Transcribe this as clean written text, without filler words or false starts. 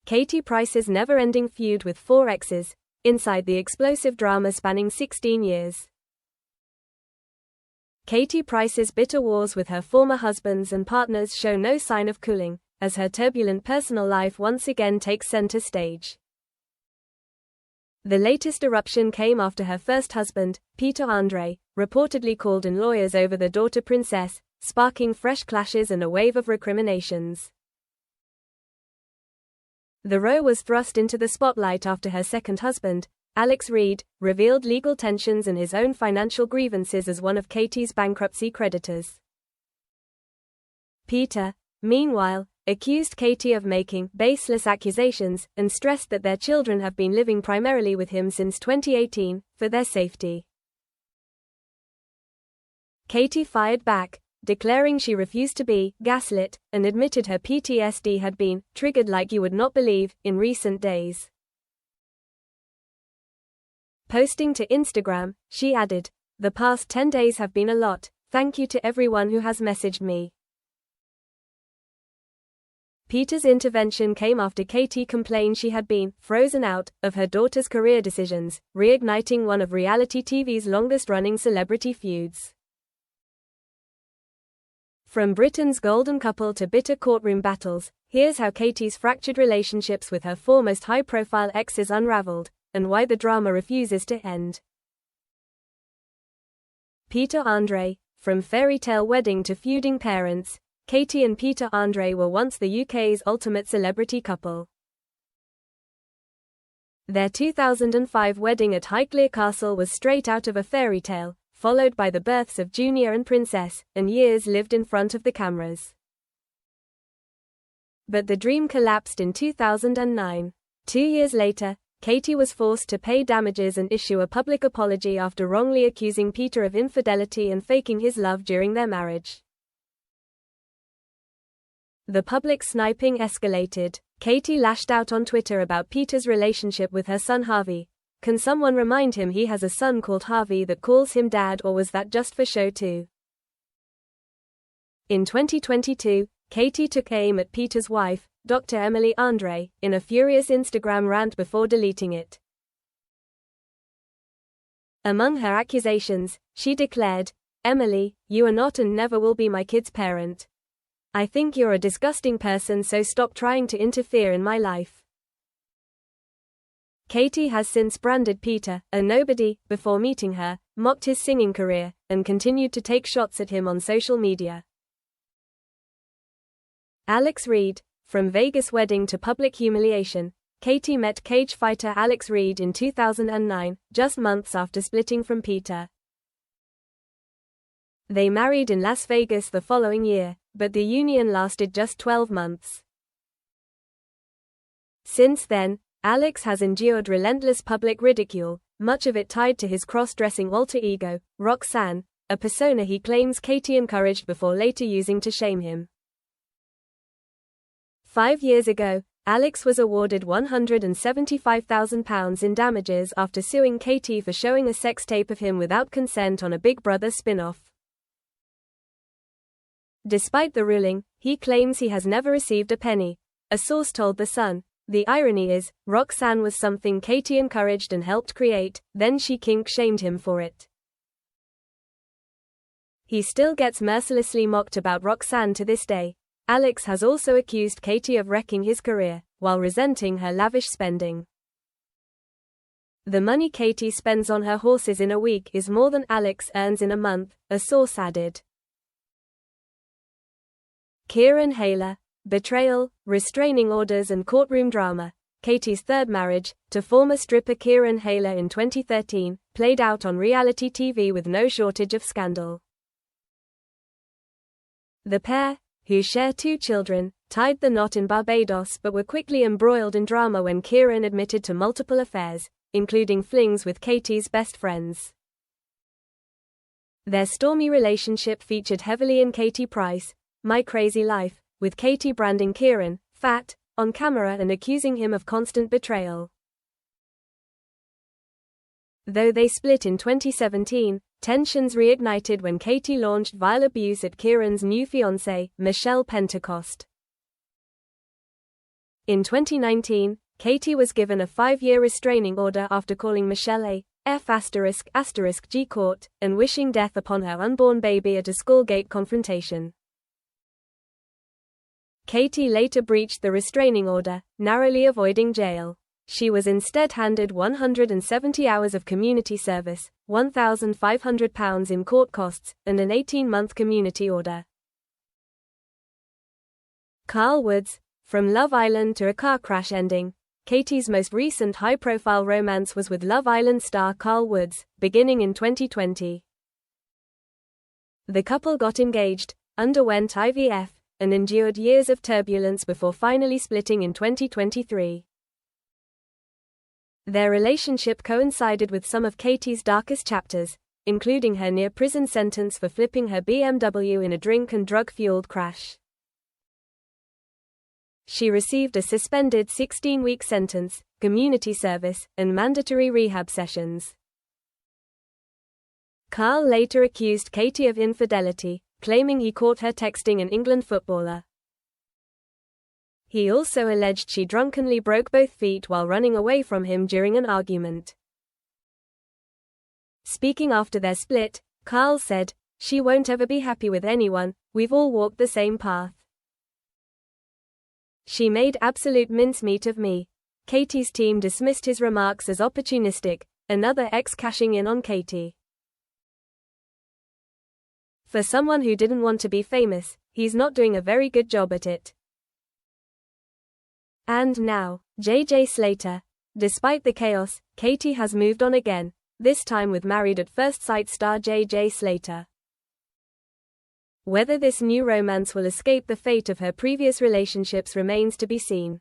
Katie Price's never-ending feud with 4 exes, inside the explosive drama spanning 16 years. Katie Price's bitter wars with her former husbands and partners show no sign of cooling, as her turbulent personal life once again takes center stage. The latest eruption came after her first husband, Peter Andre, reportedly called in lawyers over the daughter princess, sparking fresh clashes and a wave of recriminations. The row was thrust into the spotlight after her second husband, Alex Reid, revealed legal tensions and his own financial grievances as one of Katie's bankruptcy creditors. Peter, meanwhile, accused Katie of making baseless accusations and stressed that their children have been living primarily with him since 2018, for their safety. Katie fired back, declaring she refused to be gaslit, and admitted her PTSD had been triggered like you would not believe in recent days. Posting to Instagram, she added, "The past 10 days have been a lot, thank you to everyone who has messaged me." Peter's intervention came after Katie complained she had been frozen out of her daughter's career decisions, reigniting one of reality TV's longest-running celebrity feuds. From Britain's golden couple to bitter courtroom battles, here's how Katie's fractured relationships with her 4 most high-profile exes unraveled, and why the drama refuses to end. Peter Andre, from fairytale wedding to feuding parents, Katie and Peter Andre were once the UK's ultimate celebrity couple. Their 2005 wedding at Highclere Castle was straight out of a fairy tale, followed by the births of Junior and Princess, and years lived in front of the cameras. But the dream collapsed in 2009. 2 years later, Katie was forced to pay damages and issue a public apology after wrongly accusing Peter of infidelity and faking his love during their marriage. The public sniping escalated. Katie lashed out on Twitter about Peter's relationship with her son Harvey. "Can someone remind him he has a son called Harvey that calls him dad, or was that just for show too?" In 2022, Katie took aim at Peter's wife, Dr. Emily Andre, in a furious Instagram rant before deleting it. Among her accusations, she declared, "Emily, you are not and never will be my kid's parent. I think you're a disgusting person, so stop trying to interfere in my life." Katie has since branded Peter a nobody before meeting her, mocked his singing career, and continued to take shots at him on social media. Alex Reid, from Vegas wedding to public humiliation, Katie met cage fighter Alex Reid in 2009, just months after splitting from Peter. They married in Las Vegas the following year, but the union lasted just 12 months. Since then, Alex has endured relentless public ridicule, much of it tied to his cross-dressing alter ego, Roxanne, a persona he claims Katie encouraged before later using to shame him. 5 years ago, Alex was awarded £175,000 in damages after suing Katie for showing a sex tape of him without consent on a Big Brother spin-off. Despite the ruling, he claims he has never received a penny. A source told The Sun, "The irony is, Roxanne was something Katie encouraged and helped create, then she kink-shamed him for it." He still gets mercilessly mocked about Roxanne to this day. Alex has also accused Katie of wrecking his career, while resenting her lavish spending. "The money Katie spends on her horses in a week is more than Alex earns in a month," a source added. Kieran Hayler, betrayal, restraining orders and courtroom drama. Katie's third marriage, to former stripper Kieran Hayler in 2013, played out on reality TV with no shortage of scandal. The pair, who share 2 children, tied the knot in Barbados but were quickly embroiled in drama when Kieran admitted to multiple affairs, including flings with Katie's best friends. Their stormy relationship featured heavily in Katie Price, My Crazy Life, with Katie branding Kieran fat on camera and accusing him of constant betrayal. Though they split in 2017, tensions reignited when Katie launched vile abuse at Kieran's new fiancée, Michelle Pentecost. In 2019, Katie was given a 5-year restraining order after calling Michelle a F***G court and wishing death upon her unborn baby at a schoolgate confrontation. Katie later breached the restraining order, narrowly avoiding jail. She was instead handed 170 hours of community service, £1,500 in court costs, and an 18-month community order. Carl Woods. From Love Island to a car crash ending, Katie's most recent high-profile romance was with Love Island star Carl Woods, beginning in 2020. The couple got engaged, underwent IVF, and endured years of turbulence before finally splitting in 2023. Their relationship coincided with some of Katie's darkest chapters, including her near-prison sentence for flipping her BMW in a drink and drug-fueled crash. She received a suspended 16-week sentence, community service, and mandatory rehab sessions. Carl later accused Katie of infidelity, claiming he caught her texting an England footballer. He also alleged she drunkenly broke both feet while running away from him during an argument. Speaking after their split, Carl said, "She won't ever be happy with anyone, we've all walked the same path. She made absolute mincemeat of me." Katie's team dismissed his remarks as opportunistic, another ex cashing in on Katie. For someone who didn't want to be famous, he's not doing a very good job at it. And now, JJ Slater. Despite the chaos, Katie has moved on again, this time with Married at First Sight star JJ Slater. Whether this new romance will escape the fate of her previous relationships remains to be seen.